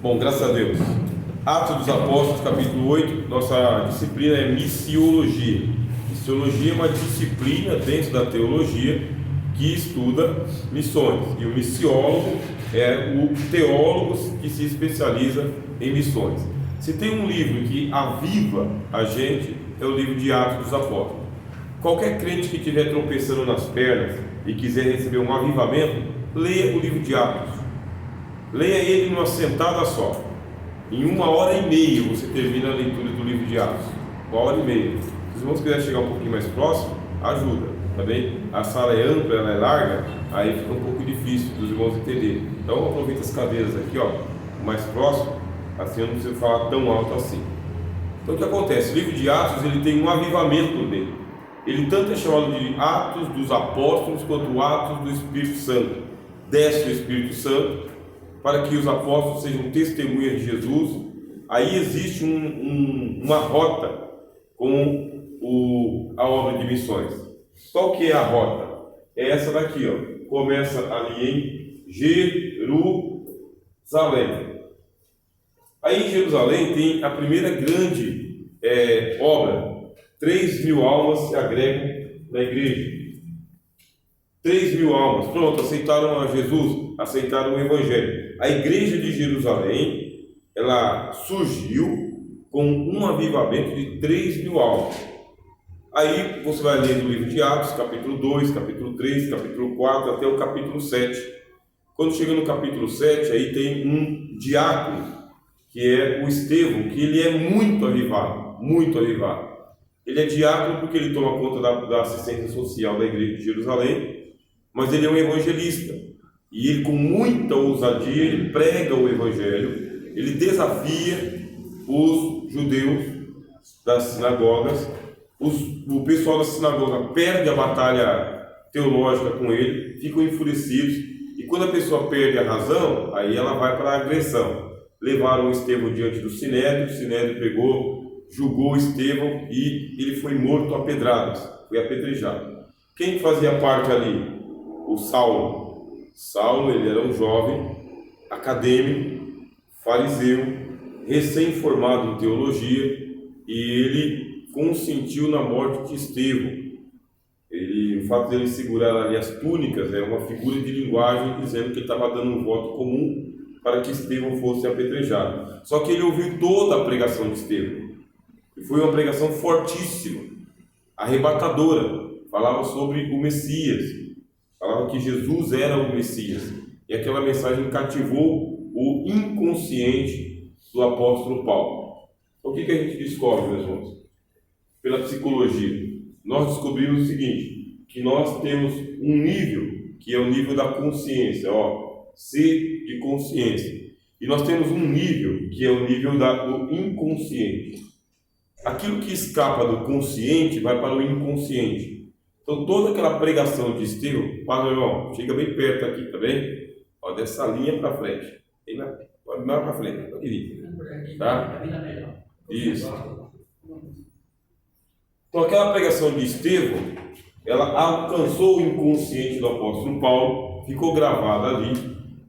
Bom, graças a Deus. Atos dos Apóstolos, capítulo 8, nossa disciplina é missiologia. Missiologia é uma disciplina dentro da teologia que estuda missões. E o missiólogo é o teólogo que se especializa em missões. Se tem um livro que aviva a gente, é o livro de Atos dos Apóstolos. Qualquer crente que estiver tropeçando nas pernas e quiser receber um avivamento, leia o livro de Atos. Leia ele numa sentada só. Em 1h30 você termina a leitura do livro de Atos. 1h30. Se os irmãos quiserem chegar um pouquinho mais próximo, ajuda, tá bem? A sala é ampla, ela é larga, aí fica um pouco difícil dos irmãos entenderem. Então aproveita as cadeiras aqui, ó, mais próximo, assim eu não preciso falar tão alto assim. Então o que acontece? O livro de Atos ele tem um avivamento nele. Ele tanto é chamado de Atos dos Apóstolos quanto Atos do Espírito Santo. Desce o Espírito Santo para que os apóstolos sejam testemunhas de Jesus. Aí existe uma rota com a obra de missões. Qual que é a rota? É essa daqui, ó. Começa ali em Jerusalém. Aí em Jerusalém tem a primeira grande obra. 3.000 almas se agregam na igreja. 3.000 almas, pronto, aceitaram a Jesus, aceitaram o Evangelho. A igreja de Jerusalém, ela surgiu com um avivamento de 3.000 almas. Aí você vai ler o livro de Atos, capítulo 2, capítulo 3, capítulo 4, até o capítulo 7. Quando chega no capítulo 7, aí tem um diácono, que é o Estevão, que ele é muito avivado, muito avivado. Ele é diácono porque ele toma conta da assistência social da igreja de Jerusalém, mas ele é um evangelista, e ele com muita ousadia, ele prega o evangelho, ele desafia os judeus das sinagogas, o pessoal da sinagoga perde a batalha teológica com ele, ficam enfurecidos, e quando a pessoa perde a razão, aí ela vai para a agressão. Levaram Estevão diante do Sinédrio, o Sinédrio pegou, julgou Estevão e ele foi morto a pedradas, foi apedrejado. Quem fazia parte ali? O Saulo. Saulo, ele era um jovem, acadêmico, fariseu, recém-formado em teologia, e ele consentiu na morte de Estevão. O fato de ele segurar ali as túnicas é uma figura de linguagem dizendo que ele estava dando um voto comum para que Estevão fosse apedrejado. Só que ele ouviu toda a pregação de Estevão. E foi uma pregação fortíssima, arrebatadora. Falava sobre o Messias. Falava que Jesus era o Messias. E aquela mensagem cativou o inconsciente do apóstolo Paulo. O que a gente descobre, meus irmãos? Pela psicologia. Nós descobrimos o seguinte, que nós temos um nível, que é o nível da consciência, C de consciência. E nós temos um nível, que é o nível do inconsciente. Aquilo que escapa do consciente vai para o inconsciente. Então, toda aquela pregação de Estevão, meu irmão, chega bem perto aqui, tá bem? Dessa linha para frente. Pode mais para frente, pode ir. Tá? Isso. Então, aquela pregação de Estevão, ela alcançou o inconsciente do apóstolo Paulo, ficou gravada ali,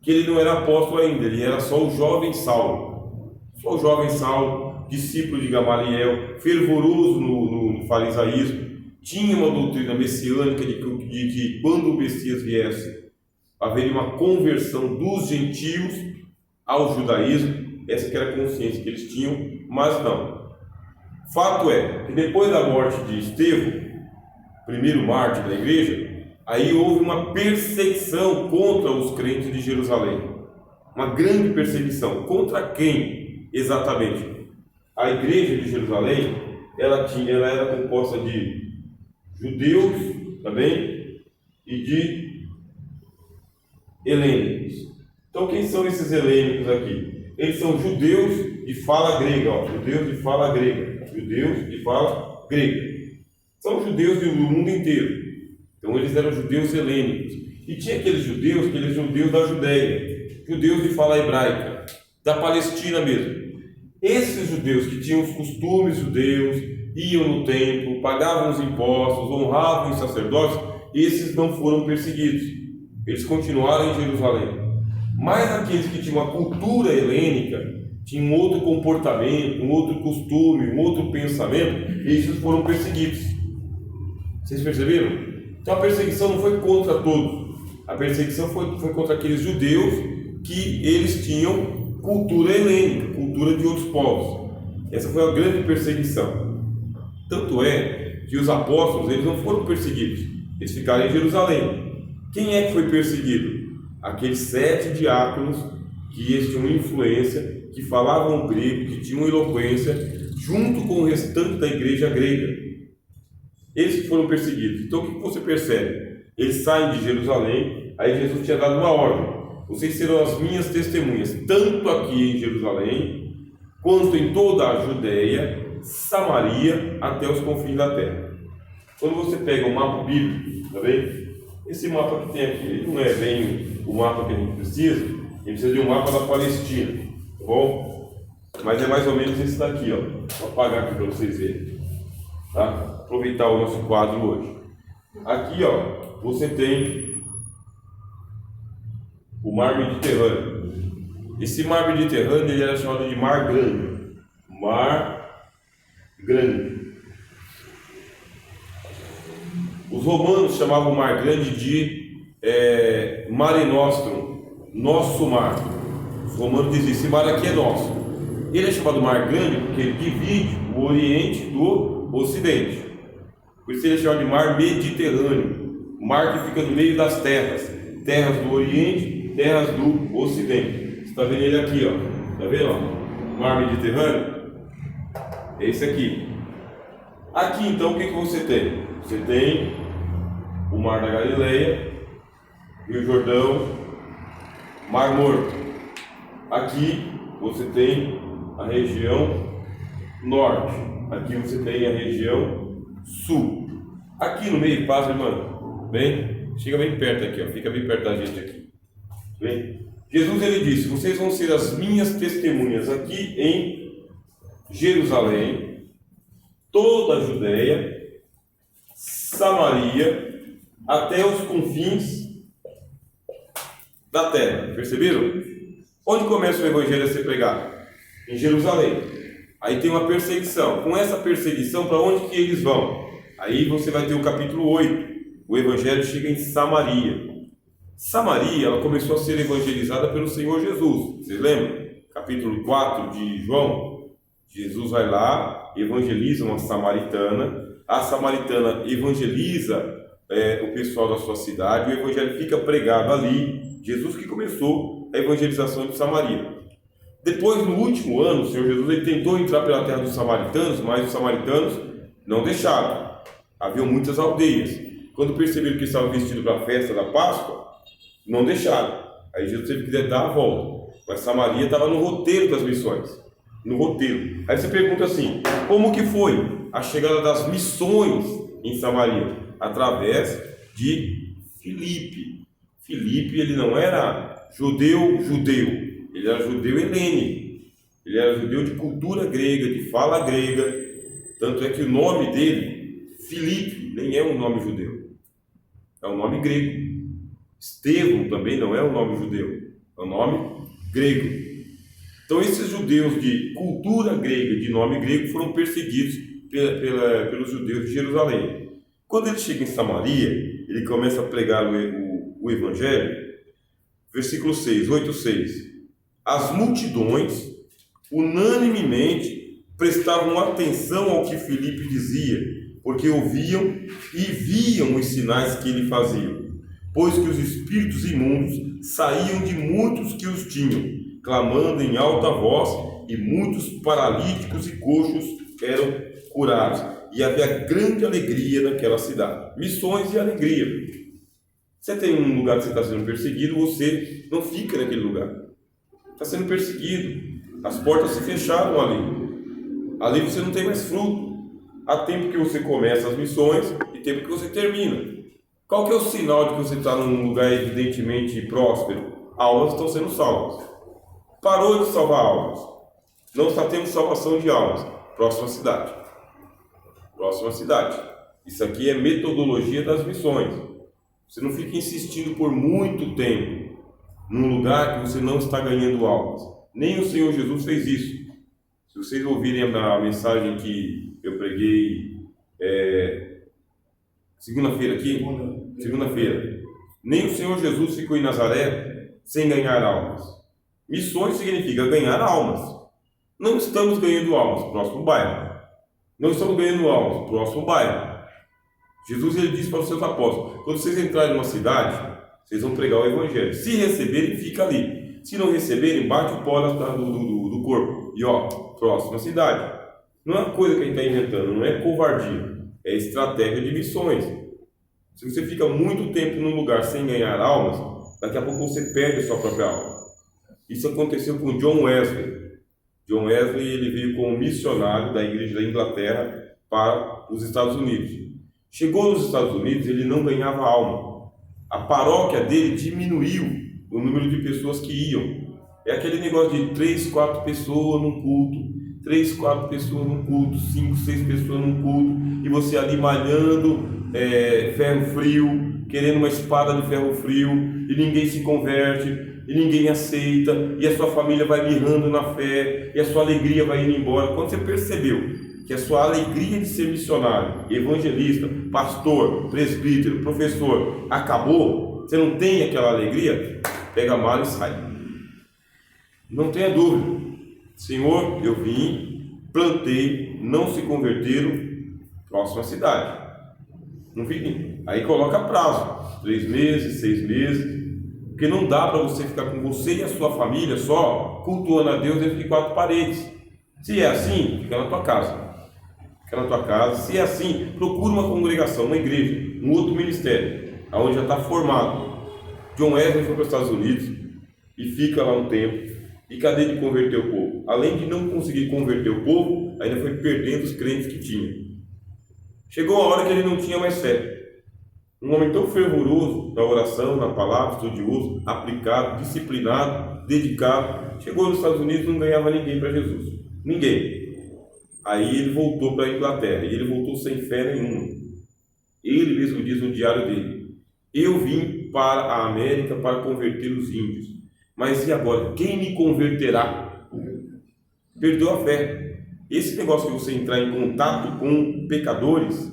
que ele não era apóstolo ainda, ele era só o jovem Saulo. Só o jovem Saulo, discípulo de Gamaliel, fervoroso no farisaísmo, tinha uma doutrina messiânica de que quando o Messias viesse, haveria uma conversão dos gentios ao judaísmo. Essa que era a consciência que eles tinham, mas não. Fato é que depois da morte de Estevão, primeiro mártir da igreja, aí houve uma perseguição contra os crentes de Jerusalém. Uma grande perseguição. Contra quem exatamente? A igreja de Jerusalém, ela era composta de judeus, tá bem? E de helênicos. Então quem são esses helênicos aqui? Eles são judeus de fala grega, judeus de fala grega, judeus de fala grega. São judeus do mundo inteiro. Então eles eram judeus helênicos. E tinha aqueles judeus da Judéia, judeus de fala hebraica, da Palestina mesmo. Esses judeus que tinham os costumes judeus, iam no templo, pagavam os impostos, honravam os sacerdotes, esses não foram perseguidos. Eles continuaram em Jerusalém. Mas aqueles que tinham uma cultura helênica, tinham um outro comportamento, um outro costume, um outro pensamento, esses foram perseguidos. Vocês perceberam? Então a perseguição não foi contra todos. A perseguição foi contra aqueles judeus que eles tinham cultura helênica, cultura de outros povos. Essa foi a grande perseguição. Tanto é que os apóstolos, eles não foram perseguidos, eles ficaram em Jerusalém. Quem é que foi perseguido? Aqueles 7 diáconos que eles tinham influência, que falavam grego, que tinham eloquência, junto com o restante da igreja grega. Eles que foram perseguidos. Então o que você percebe? Eles saem de Jerusalém, aí Jesus tinha dado uma ordem: vocês serão as minhas testemunhas, tanto aqui em Jerusalém, quanto em toda a Judéia, Samaria, até os confins da terra. Quando você pega o mapa bíblico, tá vendo? Esse mapa que tem aqui, ele não é bem o mapa que a gente precisa, a gente precisa de um mapa da Palestina, tá bom? Mas é mais ou menos esse daqui, ó. Vou apagar aqui para vocês verem, tá? Aproveitar o nosso quadro hoje. Aqui, ó, você tem o Mar Mediterrâneo. Esse Mar Mediterrâneo, ele era chamado de Mar Grande. Mar Grande. Os romanos chamavam o Mar Grande de Mare Nostrum, nosso mar. Os romanos diziam: esse mar aqui é nosso. Ele é chamado Mar Grande porque ele divide o Oriente do Ocidente. Por isso ele é chamado de Mar Mediterrâneo, o mar que fica no meio das terras, terras do Oriente, terras do Ocidente. Você está vendo ele aqui, ó? Está vendo? Ó? Mar Mediterrâneo é esse aqui. Aqui então o que você tem? Você tem o Mar da Galileia, Rio Jordão, Mar Morto. Aqui você tem a região norte. Aqui você tem a região sul. Aqui no meio passa, irmão. Bem, chega bem perto aqui, ó. Fica bem perto da gente aqui. Bem, Jesus ele disse: vocês vão ser as minhas testemunhas aqui em Jerusalém, toda a Judéia, Samaria, até os confins da terra. Perceberam? Onde começa o evangelho a ser pregado? Em Jerusalém. Aí tem uma perseguição. Com essa perseguição, para onde que eles vão? Aí você vai ter o capítulo 8. O evangelho chega em Samaria. Samaria, ela começou a ser evangelizada pelo Senhor Jesus. Vocês lembram? Capítulo 4 de João. Jesus vai lá, evangeliza uma samaritana. A samaritana evangeliza o pessoal da sua cidade. O evangelho fica pregado ali. Jesus que começou a evangelização de Samaria. Depois, no último ano, o Senhor Jesus ele tentou entrar pela terra dos samaritanos, mas os samaritanos não deixaram. Havia muitas aldeias. Quando perceberam que estavam vestidos para a festa da Páscoa, não deixaram. Aí Jesus teve que dar a volta. Mas Samaria estava no roteiro das missões. No roteiro. Aí você pergunta assim: como que foi a chegada das missões em Samaria? Através de Filipe. Filipe, ele não era judeu, ele era judeu helênico, ele era judeu de cultura grega, de fala grega. Tanto é que o nome dele, Filipe, nem é um nome judeu, é um nome grego. Estevão também não é um nome judeu, é um nome grego. Então esses judeus de cultura grega, de nome grego, foram perseguidos pelos judeus de Jerusalém. Quando ele chega em Samaria, ele começa a pregar o evangelho. Versículo 6, 8:6. As multidões unanimemente prestavam atenção ao que Filipe dizia, porque ouviam e viam os sinais que ele fazia, pois que os espíritos imundos saíam de muitos que os tinham, clamando em alta voz, e muitos paralíticos e coxos eram curados, e havia grande alegria naquela cidade. Missões e alegria. Você tem um lugar que você está sendo perseguido, você não fica naquele lugar. Está sendo perseguido. As portas se fecharam ali. Ali você não tem mais fruto. Há tempo que você começa as missões e tempo que você termina. Qual que é o sinal de que você está num lugar evidentemente próspero? Almas estão sendo salvas. Parou de salvar almas. Não está tendo salvação de almas. Próxima cidade. Próxima cidade. Isso aqui é metodologia das missões. Você não fica insistindo por muito tempo. num lugar que você não está ganhando almas. Nem o Senhor Jesus fez isso. Se vocês ouvirem a mensagem que eu preguei segunda-feira aqui, segunda-feira, nem o Senhor Jesus ficou em Nazaré sem ganhar almas. Missões significa ganhar almas. Não estamos ganhando almas, próximo bairro. Não estamos ganhando almas, próximo bairro. Jesus ele disse para os seus apóstolos: quando vocês entrarem numa cidade, vocês vão pregar o evangelho. Se receberem, fica ali. Se não receberem, bate o pó do corpo. E próxima cidade. Não é uma coisa que a gente está inventando, não é covardia, é estratégia de missões. Se você fica muito tempo num lugar sem ganhar almas, daqui a pouco você perde a sua própria alma. Isso aconteceu com John Wesley. John Wesley ele veio como missionário da igreja da Inglaterra para os Estados Unidos. Chegou nos Estados Unidos, ele não ganhava alma. A paróquia dele diminuiu o número de pessoas que iam. É aquele negócio de 3, 4 pessoas num culto, 3, 4 pessoas num culto, 5, 6 pessoas num culto, e você ali malhando ferro frio, querendo uma espada de ferro frio, e ninguém se converte, e ninguém aceita, e a sua família vai mirrando na fé, e a sua alegria vai indo embora. Quando você percebeu que a sua alegria de ser missionário, evangelista, pastor, presbítero, professor, acabou, você não tem aquela alegria, pega a mala e sai. Não tenha dúvida. Senhor, eu vim, plantei, não se converteram, próxima cidade. Não vim. Aí coloca prazo, 3 meses, 6 meses, porque não dá para você ficar com você e a sua família só cultuando a Deus dentro de 4 paredes. Se é assim, fica na tua casa. Fica na tua casa. Se é assim, procura uma congregação, uma igreja, um outro ministério, aonde já está formado. John Wesley foi para os Estados Unidos e fica lá um tempo. E cadê de converter o povo? Além de não conseguir converter o povo, ainda foi perdendo os crentes que tinha. Chegou a hora que ele não tinha mais fé. Um homem tão fervoroso na oração, na palavra, estudioso, aplicado, disciplinado, dedicado. Chegou nos Estados Unidos e não ganhava ninguém para Jesus. Ninguém. Aí ele voltou para a Inglaterra. E ele voltou sem fé nenhuma. Ele mesmo diz no diário dele: eu vim para a América para converter os índios. Mas e agora? Quem me converterá? Perdeu a fé. Esse negócio de você entrar em contato com pecadores,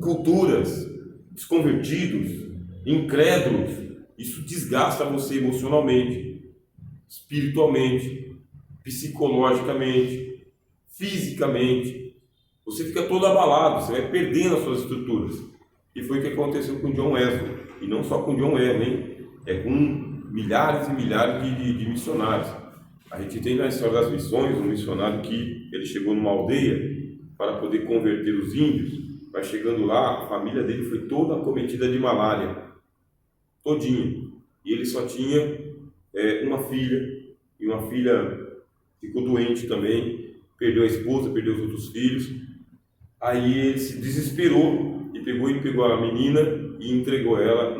culturas, desconvertidos, incrédulos, isso desgasta você emocionalmente, espiritualmente, psicologicamente, fisicamente. Você fica todo abalado, você vai perdendo as suas estruturas. E foi o que aconteceu com John Wesley. E não só com John Wesley, com milhares e milhares de missionários. A gente tem na história das missões um missionário que ele chegou numa aldeia para poder converter os índios. Vai chegando lá, a família dele foi toda acometida de malária, todinha. E ele só tinha uma filha, e uma filha ficou doente também, perdeu a esposa, perdeu os outros filhos. Aí ele se desesperou e pegou a menina e entregou ela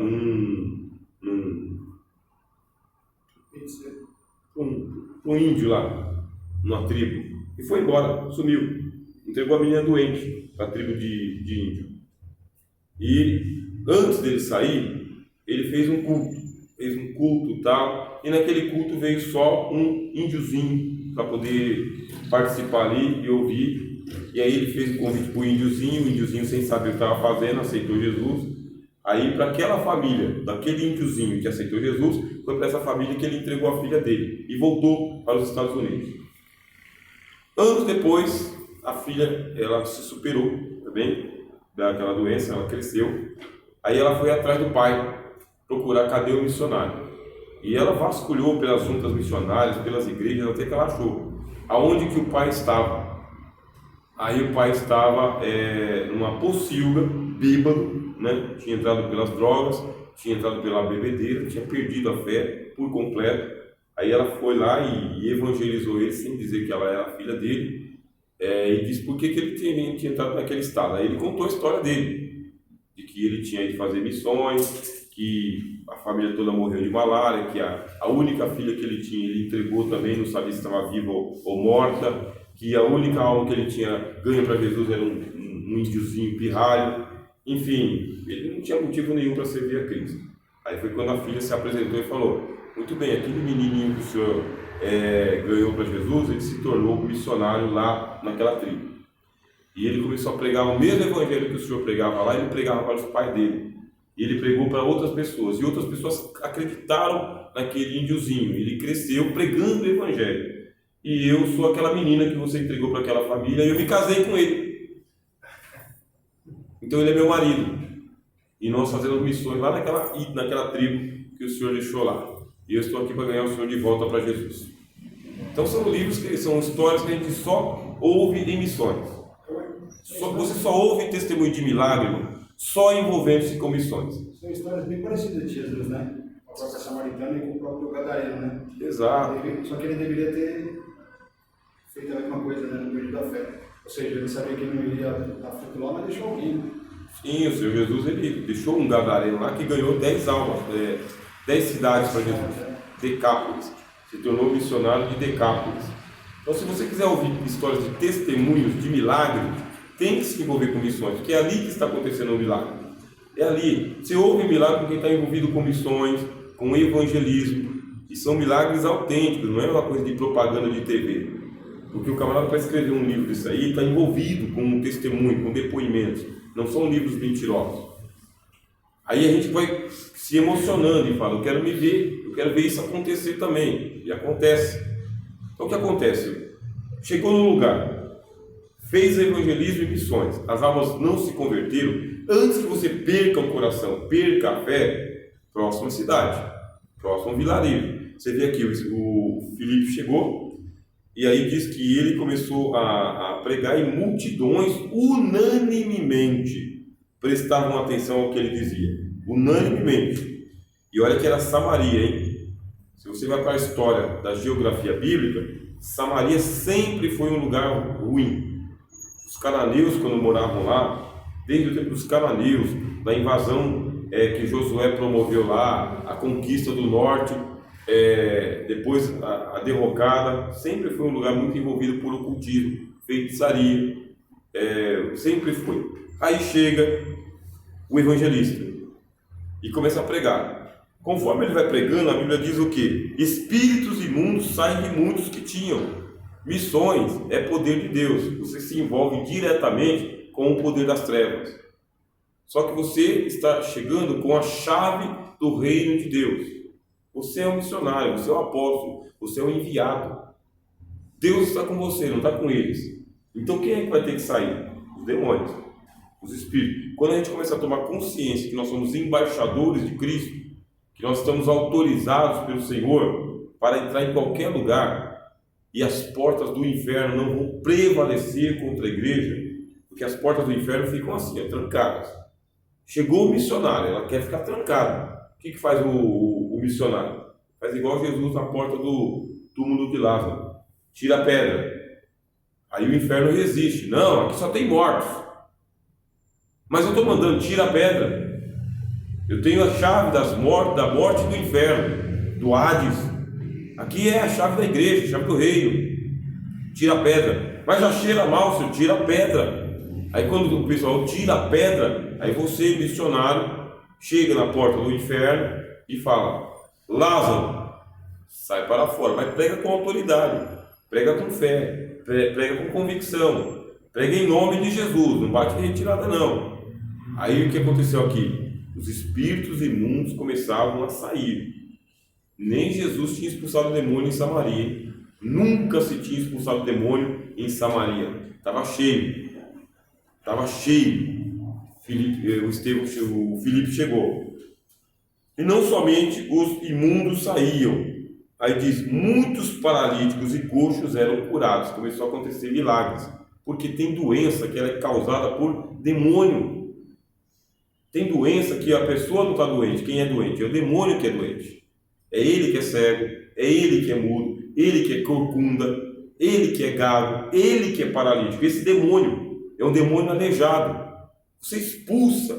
um índio lá, numa tribo, e foi embora, sumiu. Entregou a menina doente para a tribo de índio. E antes dele sair, ele fez um culto e tal, e naquele culto veio só um índiozinho para poder participar ali e ouvir. E aí ele fez o convite para o índiozinho sem saber o que estava fazendo, aceitou Jesus. Aí para aquela família, daquele índiozinho que aceitou Jesus, foi para essa família que ele entregou a filha dele e voltou para os Estados Unidos. Anos depois, a filha, ela se superou também daquela doença, ela cresceu. Aí ela foi atrás do pai, procurar cadê o missionário. E ela vasculhou pelas juntas missionárias, pelas igrejas, até que ela achou aonde que o pai estava. Aí o pai estava numa pocilga, bêbado, né? Tinha entrado pelas drogas, tinha entrado pela bebedeira, tinha perdido a fé por completo. Aí ela foi lá e evangelizou ele sem dizer que ela era a filha dele, e disse por que ele tinha entrado naquele estado. Aí ele contou a história dele, de que ele tinha ido fazer missões, que a família toda morreu de malária, que a única filha que ele tinha, ele entregou também, não sabia se estava viva ou morta, que a única alma que ele tinha ganho para Jesus era um índiozinho pirralho. Enfim, ele não tinha motivo nenhum para servir a Cristo. Aí foi quando a filha se apresentou e falou: muito bem, aquele menininho que o senhor ganhou para Jesus, ele se tornou missionário lá naquela tribo. E ele começou a pregar o mesmo evangelho que o senhor pregava lá, ele pregava para os pais dele. E ele pregou para outras pessoas, e outras pessoas acreditaram naquele índiozinho. Ele cresceu pregando o evangelho. E eu sou aquela menina que você entregou para aquela família, e eu me casei com ele. Então ele é meu marido. E nós fazemos missões lá naquela tribo que o senhor deixou lá. E eu estou aqui para ganhar o senhor de volta para Jesus. Então são livros, são histórias que a gente só ouve em missões. Você só ouve testemunho de milagre, irmão, só envolvendo-se com missões. São histórias bem parecidas de Jesus, né? Com a própria Samaritana e com o próprio Gadareno, né? Exato. Só que ele deveria ter feito a mesma coisa, né? No meio da fé. Ou seja, ele sabia que ele não iria dar fruto lá, mas deixou alguém. Sim, o Senhor Jesus, ele deixou um gadareno lá que ganhou 10 almas, 10 cidades para Jesus. Decápolis. Se tornou missionário de Decápolis. Então, se você quiser ouvir histórias de testemunhos, de milagre, tem que se envolver com missões, porque é ali que está acontecendo o milagre. É ali. Você ouve milagre com quem está envolvido com missões, com evangelismo, e são milagres autênticos, não é uma coisa de propaganda de TV. Porque o camarada para escrever um livro disso aí está envolvido com um testemunho, com depoimentos. Não são livros mentirosos. Aí a gente vai se emocionando e fala: eu quero ver isso acontecer também. E acontece. Então o que acontece? Chegou no lugar, fez evangelismo e missões, as almas não se converteram. Antes que você perca o coração, perca a fé, próxima cidade, próximo vilarejo. Você vê aqui, o Filipe chegou, e aí diz que ele começou a pregar e multidões unanimemente prestavam atenção ao que ele dizia. Unanimemente. E olha que era Samaria, hein? Se você vai para a história da geografia bíblica, Samaria sempre foi um lugar ruim. Os cananeus, quando moravam lá, desde o tempo dos cananeus, da invasão que Josué promoveu lá, a conquista do norte, depois a derrocada, sempre foi um lugar muito envolvido por ocultismo, feitiçaria, sempre foi. Aí chega o evangelista e começa a pregar. Conforme ele vai pregando, a Bíblia diz o quê? Espíritos imundos saem de muitos que tinham. Missões é poder de Deus. Você se envolve diretamente com o poder das trevas. Só que você está chegando com a chave do reino de Deus. Você é um missionário, você é um apóstolo, você é um enviado. Deus está com você, não está com eles. Então quem é que vai ter que sair? Os demônios, os espíritos. Quando a gente começa a tomar consciência que nós somos embaixadores de Cristo, que nós estamos autorizados pelo Senhor para entrar em qualquer lugar, e as portas do inferno não vão prevalecer contra a igreja, porque as portas do inferno ficam assim, trancadas. Chegou o missionário, ela quer ficar trancada. O que faz o missionário? Faz igual Jesus na porta do túmulo de Lázaro. Tira a pedra. Aí o inferno resiste. Não, aqui só tem mortos. Mas eu estou mandando, tira a pedra. Eu tenho a chave da morte e do inferno, do Hades. Aqui é a chave da igreja, a chave do reino. Tira a pedra. Mas já cheira mal, senhor, tira a pedra. Aí quando o pessoal tira a pedra, aí você, missionário, chega na porta do inferno e fala: Lázaro, sai para fora. Mas prega com autoridade, prega com fé, prega com convicção, prega em nome de Jesus, não bate em retirada não. Aí o que aconteceu aqui? Os espíritos imundos começavam a sair. Nem Jesus tinha expulsado o demônio em Samaria. Nunca se tinha expulsado o demônio em Samaria. Estava cheio. Estava cheio. O Filipe chegou. E não somente os imundos saíam. Aí diz, muitos paralíticos e coxos eram curados. Começou a acontecer milagres. Porque tem doença que ela é causada por demônio. Tem doença que a pessoa não está doente. Quem é doente? É o demônio que é doente. É ele que é cego, é ele que é mudo, ele que é corcunda, ele que é gago, ele que é paralítico. Esse demônio é um demônio aleijado. Você expulsa,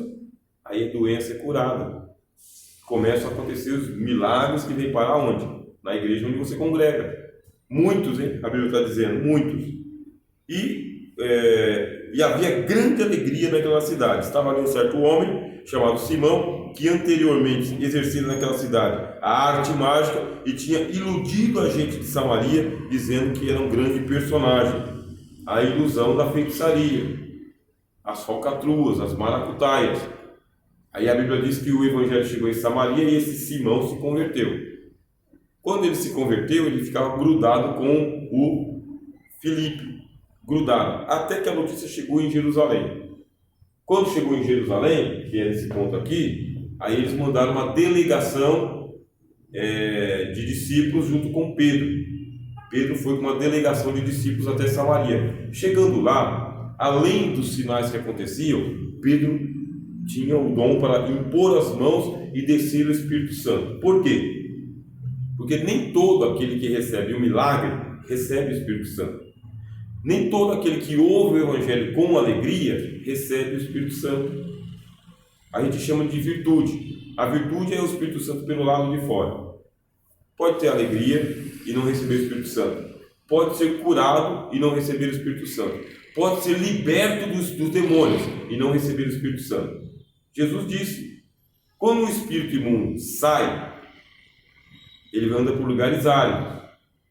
aí a doença é curada. Começam a acontecer os milagres que vêm para onde? Na igreja onde você congrega. Muitos, hein? A Bíblia está dizendo, muitos. E e havia grande alegria naquela cidade. Estava ali um certo homem, chamado Simão, que anteriormente exercia naquela cidade a arte mágica e tinha iludido a gente de Samaria, dizendo que era um grande personagem. A ilusão da feitiçaria, as falcatruas, as maracutaias. Aí a Bíblia diz que o evangelho chegou em Samaria e esse Simão se converteu. Quando ele se converteu, ele ficava grudado com o Filipe, grudado, até que a notícia chegou em Jerusalém. Quando chegou em Jerusalém, que é esse ponto aqui, aí eles mandaram uma delegação de discípulos junto com Pedro. Pedro foi com uma delegação de discípulos até Samaria. Chegando lá, além dos sinais que aconteciam, Pedro tinha o dom para impor as mãos e descer o Espírito Santo. Por quê? Porque nem todo aquele que recebe um milagre recebe o Espírito Santo. Nem todo aquele que ouve o Evangelho com alegria recebe o Espírito Santo. A gente chama de virtude. A virtude é o Espírito Santo pelo lado de fora. Pode ter alegria e não receber o Espírito Santo. Pode ser curado e não receber o Espírito Santo. Pode ser liberto dos demônios e não receber o Espírito Santo. Jesus disse, quando o espírito imundo sai, ele anda por lugares áridos,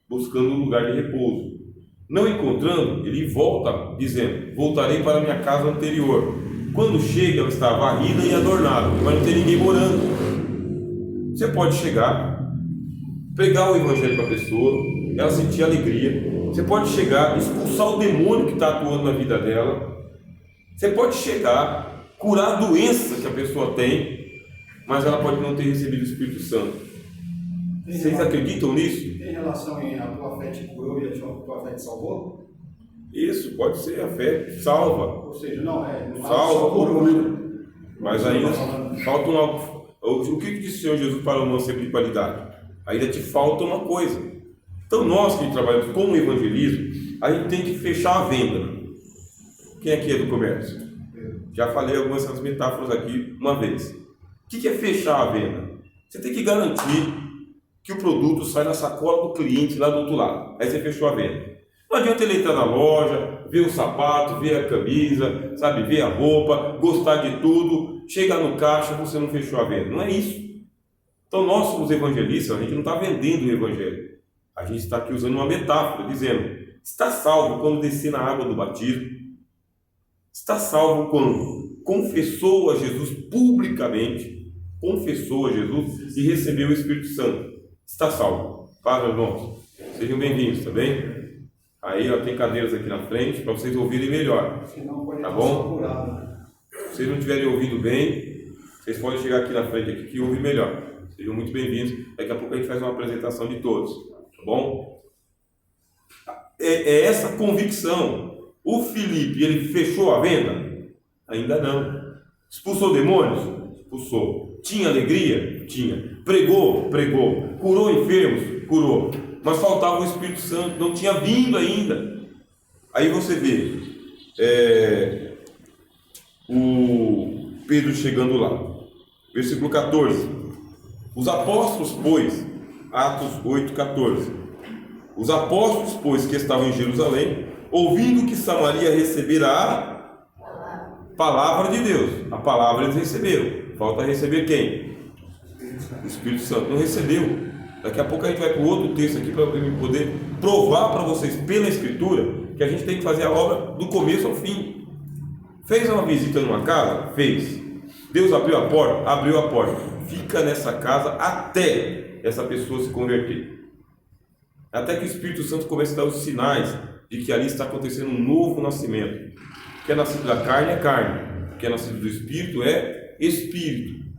buscando um lugar de repouso. Não encontrando, ele volta, dizendo, voltarei para a minha casa anterior. Quando chega, ela está varrida e adornada, mas não tem ninguém morando. Você pode chegar, pregar o evangelho para a pessoa, ela sentir alegria. Você pode chegar, expulsar o demônio que está atuando na vida dela. Você pode chegar, curar a doença que a pessoa tem, mas ela pode não ter recebido o Espírito Santo. Vocês acreditam nisso? Tem relação em a tua fé te curou e a tua fé te salvou? Isso, pode ser, a fé salva. Ou seja, não salva por cura. Mas ainda falta uma... O que disse o Senhor Jesus para o mancebo de qualidade? Ainda te falta uma coisa. Então nós que trabalhamos com o evangelismo, a gente tem que fechar a venda. Quem aqui é do comércio? Já falei algumas dessas metáforas aqui uma vez. O que é fechar a venda? Você tem que garantir que o produto sai na sacola do cliente lá do outro lado. Aí você fechou a venda. Não adianta ele entrar na loja, ver o sapato, ver a camisa, sabe, ver a roupa, gostar de tudo, chegar no caixa, você não fechou a venda. Não é isso. Então nós somos evangelistas, a gente não está vendendo o evangelho. A gente está aqui usando uma metáfora, dizendo, está salvo quando descer na água do batismo, está salvo quando confessou a Jesus publicamente, confessou a Jesus e recebeu o Espírito Santo. Está salvo. Paz, meus irmãos. Sejam bem-vindos, tá bem? Aí ó, tem cadeiras aqui na frente para vocês ouvirem melhor. Tá bom? Se vocês não estiverem ouvindo bem, vocês podem chegar aqui na frente aqui que ouvem melhor. Sejam muito bem-vindos. Daqui a pouco a gente faz uma apresentação de todos. Tá bom? É essa convicção. O Filipe, ele fechou a venda? Ainda não. Expulsou demônios? Expulsou. Tinha alegria? Tinha. Pregou? Pregou. Curou enfermos? Curou. Mas faltava o Espírito Santo, não tinha vindo ainda. Aí você vê o Pedro chegando lá. Versículo 14. Os apóstolos, pois, Atos 8:14. Os apóstolos, pois, que estavam em Jerusalém, ouvindo que Samaria recebera a palavra de Deus. A palavra eles receberam. Falta receber quem? O Espírito Santo. Não recebeu. Daqui a pouco a gente vai para o outro texto aqui para eu poder provar para vocês pela Escritura que a gente tem que fazer a obra do começo ao fim. Fez uma visita numa casa? Fez. Deus abriu a porta? Abriu a porta. Fica nessa casa até essa pessoa se converter. Até que o Espírito Santo comece a dar os sinais de que ali está acontecendo um novo nascimento. O que é nascido da carne é carne. O que é nascido do Espírito é Espírito.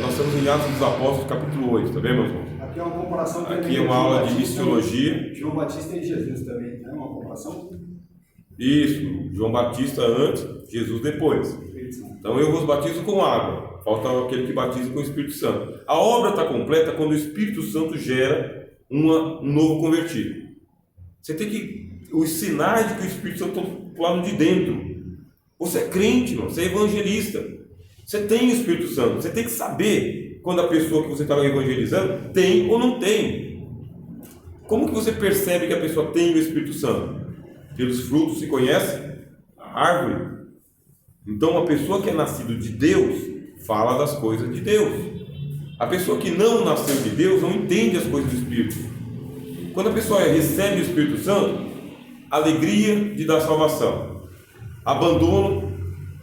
Nós estamos em Atos dos Apóstolos, capítulo 8, tá bem, meus irmãos? Aqui é uma comparação. Aqui é uma aula de missiologia. João Batista e Jesus também, é uma comparação? Isso, João Batista antes, Jesus depois. Então eu vos batizo com água, falta aquele que batiza com o Espírito Santo. A obra está completa quando o Espírito Santo gera um novo convertido. Você tem que... Os sinais de que o Espírito Santo está do lado de dentro. Você é crente, irmão, você é evangelista. Você tem o Espírito Santo. Você tem que saber quando a pessoa que você está evangelizando tem ou não tem. Como que você percebe que a pessoa tem o Espírito Santo? Pelos frutos se conhece a árvore. Então, uma pessoa que é nascida de Deus fala das coisas de Deus. A pessoa que não nasceu de Deus não entende as coisas do Espírito. Quando a pessoa recebe o Espírito Santo, alegria de dar salvação, abandono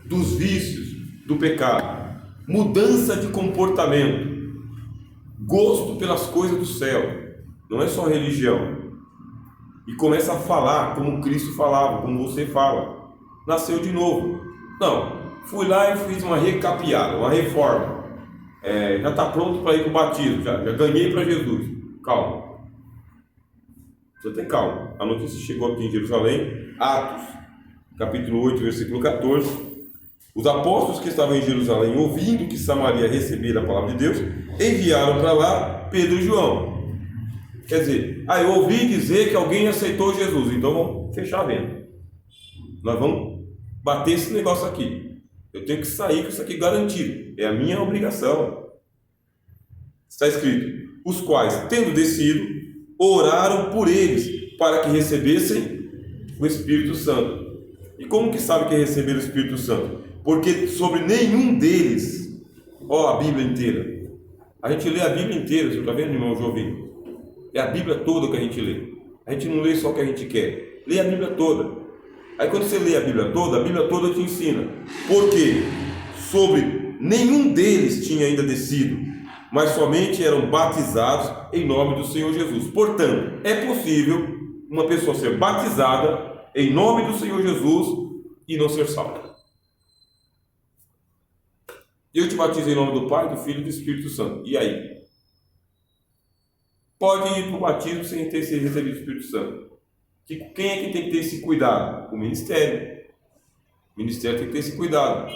dos vícios, do pecado, mudança de comportamento, gosto pelas coisas do céu, não é só religião. E começa a falar como Cristo falava, como você fala. Nasceu de novo. Não, fui lá e fiz uma recapeada, uma reforma. Já está pronto para ir para o batismo, já ganhei para Jesus. Calma. Você tem calma. A notícia chegou aqui em Jerusalém, Atos, capítulo 8, versículo 14. Os apóstolos que estavam em Jerusalém, ouvindo que Samaria recebera a palavra de Deus, enviaram para lá Pedro e João. Quer dizer, eu ouvi dizer que alguém aceitou Jesus, então vamos fechar a venda. Nós vamos bater esse negócio aqui. Eu tenho que sair com isso aqui garantido. É a minha obrigação. Está escrito: os quais, tendo descido, oraram por eles, para que recebessem o Espírito Santo. E como que sabe que receberam o Espírito Santo? Porque sobre nenhum deles, a Bíblia inteira. A gente lê a Bíblia inteira, você está vendo, irmão Jovem? É a Bíblia toda que a gente lê. A gente não lê só o que a gente quer. Lê a Bíblia toda. Aí quando você lê a Bíblia toda te ensina. Porque sobre nenhum deles tinha ainda descido, mas somente eram batizados em nome do Senhor Jesus. Portanto, é possível uma pessoa ser batizada em nome do Senhor Jesus e não ser salva. Eu te batizo em nome do Pai, do Filho e do Espírito Santo. E aí? Pode ir para o batismo sem ter recebido o Espírito Santo. Quem é que tem que ter esse cuidado? O ministério. O ministério tem que ter esse cuidado.